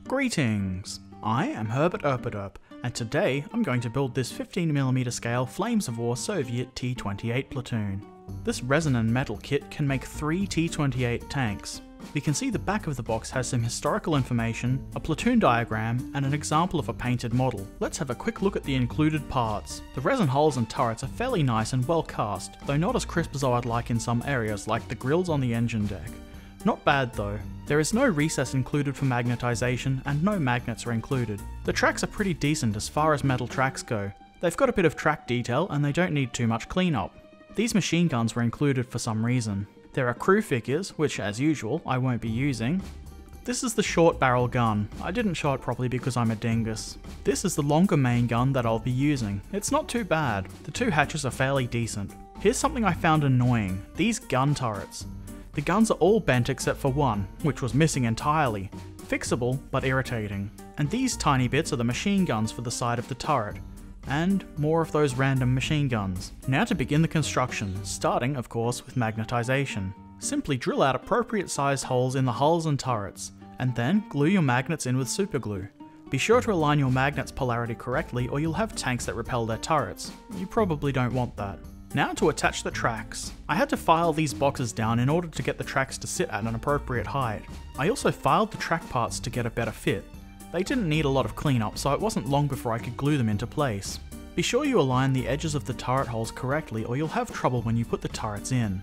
Greetings! I am Herbert Erpaderp, and today I'm going to build this 15mm scale Flames of War Soviet T-28 platoon. This resin and metal kit can make 3 T-28 tanks. We can see the back of the box has some historical information, a platoon diagram, and an example of a painted model. Let's have a quick look at the included parts. The resin hulls and turrets are fairly nice and well cast, though not as crisp as I'd like in some areas like the grills on the engine deck. Not bad though. There is no recess included for magnetization, and no magnets are included. The tracks are pretty decent as far as metal tracks go. They've got a bit of track detail and they don't need too much cleanup. These machine guns were included for some reason. There are crew figures, which as usual I won't be using. This is the short barrel gun. I didn't show it properly because I'm a dingus. This is the longer main gun that I'll be using. It's not too bad. The two hatches are fairly decent. Here's something I found annoying. These gun turrets. The guns are all bent except for one, which was missing entirely. Fixable, but irritating. And these tiny bits are the machine guns for the side of the turret. And more of those random machine guns. Now to begin the construction, starting of course with magnetization. Simply drill out appropriate sized holes in the hulls and turrets, and then glue your magnets in with superglue. Be sure to align your magnets' polarity correctly or you'll have tanks that repel their turrets. You probably don't want that. Now to attach the tracks. I had to file these boxes down in order to get the tracks to sit at an appropriate height. I also filed the track parts to get a better fit. They didn't need a lot of cleanup, so it wasn't long before I could glue them into place. Be sure you align the edges of the turret holes correctly or you'll have trouble when you put the turrets in.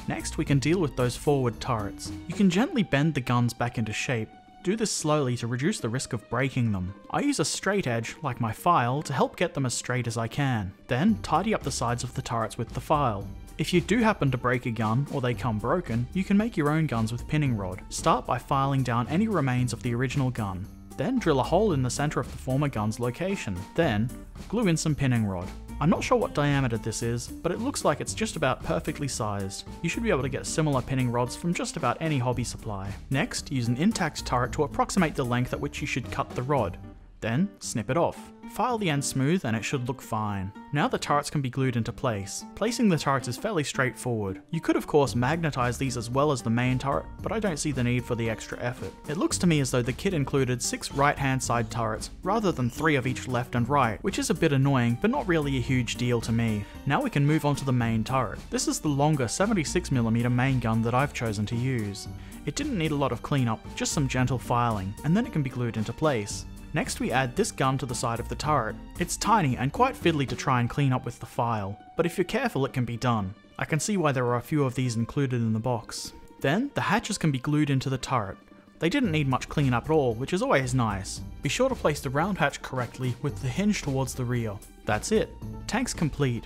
Next we can deal with those forward turrets. You can gently bend the guns back into shape. Do this slowly to reduce the risk of breaking them. I use a straight edge, like my file, to help get them as straight as I can. Then tidy up the sides of the turrets with the file. If you do happen to break a gun, or they come broken, you can make your own guns with pinning rod. Start by filing down any remains of the original gun. Then drill a hole in the center of the former gun's location. Then glue in some pinning rod. I'm not sure what diameter this is, but it looks like it's just about perfectly sized. You should be able to get similar pinning rods from just about any hobby supply. Next, use an intact turret to approximate the length at which you should cut the rod. Then, snip it off. File the end smooth and it should look fine. Now the turrets can be glued into place. Placing the turrets is fairly straightforward. You could of course magnetize these as well as the main turret, but I don't see the need for the extra effort. It looks to me as though the kit included 6 right-hand side turrets, rather than 3 of each left and right, which is a bit annoying, but not really a huge deal to me. Now we can move on to the main turret. This is the longer 76mm main gun that I've chosen to use. It didn't need a lot of cleanup, just some gentle filing, and then it can be glued into place. Next we add this gun to the side of the turret. It's tiny and quite fiddly to try and clean up with the file, but if you're careful it can be done. I can see why there are a few of these included in the box. Then, the hatches can be glued into the turret. They didn't need much cleanup at all, which is always nice. Be sure to place the round hatch correctly with the hinge towards the rear. That's it. Tank's complete.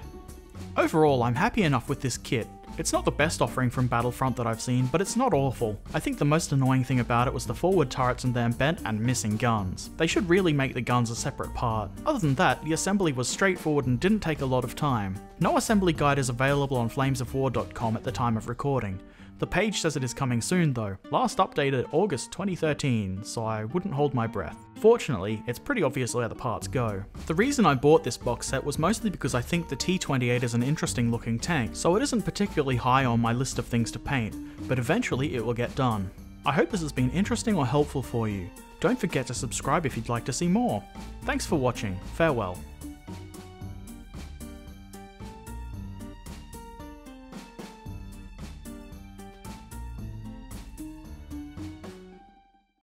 Overall, I'm happy enough with this kit. It's not the best offering from Battlefront that I've seen, but it's not awful. I think the most annoying thing about it was the forward turrets and them bent and missing guns. They should really make the guns a separate part. Other than that, the assembly was straightforward and didn't take a lot of time. No assembly guide is available on flamesofwar.com at the time of recording. The page says it is coming soon though, last updated August 2013, so I wouldn't hold my breath. Fortunately, it's pretty obvious where the parts go. The reason I bought this box set was mostly because I think the T-28 is an interesting looking tank, so it isn't particularly high on my list of things to paint, but eventually it will get done. I hope this has been interesting or helpful for you. Don't forget to subscribe if you'd like to see more. Thanks for watching, farewell.